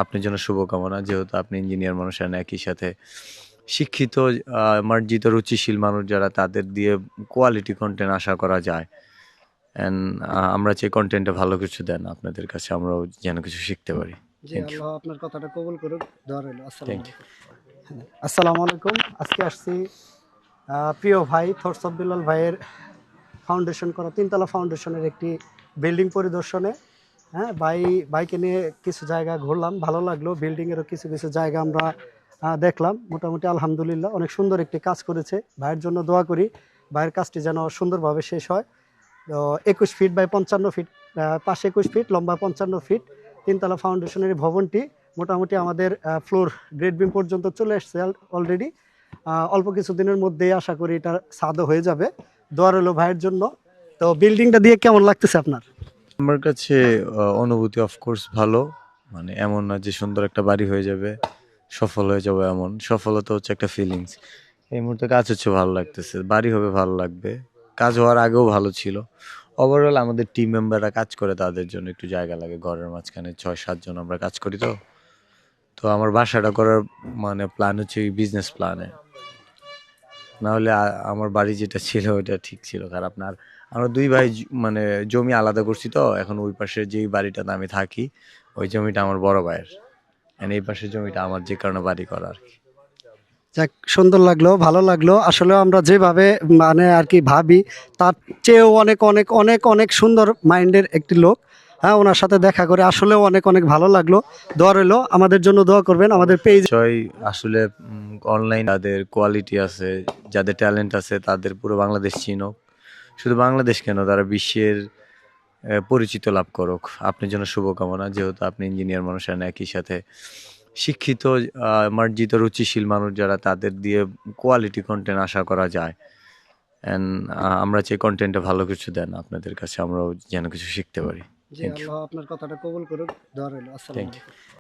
আপনার জন্য শুভকামনা, যেহেতু আপনি ইঞ্জিনিয়ার মানুষ আর একই সাথে শিক্ষিত মার্জিত রুচিশীল মানুষ যারা, তাদের দিয়ে কোয়ালিটি কন্টেন্ট আশা করা যায়। অ্যান্ড আমরা চাই কন্টেন্টে ভালো কিছু দেন আপনাদের কাছে, আমরাও যেন কিছু শিখতে পারি। জি, আল্লাহ আপনার কথাটা কবুল করুক। দোয়া রইল। Thank you. আসসালামু আলাইকুম। আজকে আসছি প্রিয় ভাই থটস অফ বিল্লাল ভাইয়ের ফাউন্ডেশন করা তিনতলা ফাউন্ডেশনের একটি বিল্ডিং পরিদর্শনে। হ্যাঁ, বাইকে নিয়ে কিছু জায়গা ঘুরলাম, ভালো লাগলো। বিল্ডিংয়েরও কিছু কিছু জায়গা আমরা দেখলাম। মোটামুটি আলহামদুলিল্লাহ অনেক সুন্দর একটি কাজ করেছে। ভাইয়ের জন্য দোয়া করি, ভাইয়ের কাজটি যেন সুন্দরভাবে শেষ হয়। তো 21 ফিট বাই 55 ফিট, পাশে 21 ফিট, লম্বা 55 ফিট, তিনতলা ফাউন্ডেশনের এই ভবনটি মোটামুটি আমাদের ফ্লোর গ্রেড বিম পর্যন্ত চলে এসছে অলরেডি। অল্প কিছুদিনের মধ্যেই আশা করি এটা ছাদও হয়ে যাবে। দোয়া রইল ভাইয়ের জন্য। তো বিল্ডিংটা দিয়ে কেমন লাগতেছে আপনার? আমার কাছে অনুভূতি অফকোর্স ভালো, মানে এমন না যে সুন্দর একটা বাড়ি হয়ে যাবে, সফল হয়ে যাবে, এমন সফলতা হচ্ছে একটা ফিলিংস। এই মুহূর্তে কাজ হচ্ছে ভালো লাগতেছে, বাড়ি হবে ভালো লাগবে। কাজ হওয়ার আগেও ভালো ছিল। ওভারঅল আমাদের টিম মেম্বাররা কাজ করে, তাদের জন্য একটু জায়গা লাগে। ঘরের মাঝখানে 6-7 জন আমরা কাজ করি। তো তো আমার বাসাটা করার মানে প্ল্যান হচ্ছে বিজনেস প্ল্যানে, না হলে আমার বাড়ি যেটা ছিল ওইটা ঠিক ছিল খারাপ না। আর আমরা দুই ভাই মানে জমি আলাদা করছি, তো এখন ওই পাশে যেই বাড়িটাতে আমি থাকি ওই জমিটা আমার বড় ভাইয়ের, এই পাশের জমিটা আমার, যে কারণে বাড়ি করা আর কি। যাক, সুন্দর লাগলো, ভালো লাগলো। আসলে আমরা যেভাবে মানে আর কি ভাবি, তার চেয়েও অনেক অনেক অনেক অনেক সুন্দর মাইন্ডের একটি লোক। হ্যাঁ, ওনার সাথে দেখা করে আসলেও অনেক অনেক ভালো লাগলো। দোয়া রইলো, আমাদের জন্য দোয়া করবেন। আমাদের পেজ বিষয় আসলে অনলাইন যাদের কোয়ালিটি আছে, যাদের ট্যালেন্ট আছে, তাদের পুরো বাংলাদেশ চিনুক। শুধু বাংলাদেশ কেন, তারা বিশ্বের পরিচিত লাভ করুক। আপনার জন্য শুভকামনা, যেহেতু আপনি ইঞ্জিনিয়ার মানুষ আর একই সাথে শিক্ষিত মার্জিত রুচিশীল মানুষ যারা, তাদের দিয়ে কোয়ালিটি কন্টেন্ট আশা করা যায়। অ্যান্ড আমরা চাই কন্টেন্টে ভালো কিছু দেন আপনাদের কাছে, আমরাও যেন কিছু শিখতে পারি। জি, থ্যাংক ইউ। আল্লাহ আপনার কথাটা কবুল করুক। দোয়া রইল। থ্যাংক আসসালামু ইউ। আলাইকুম।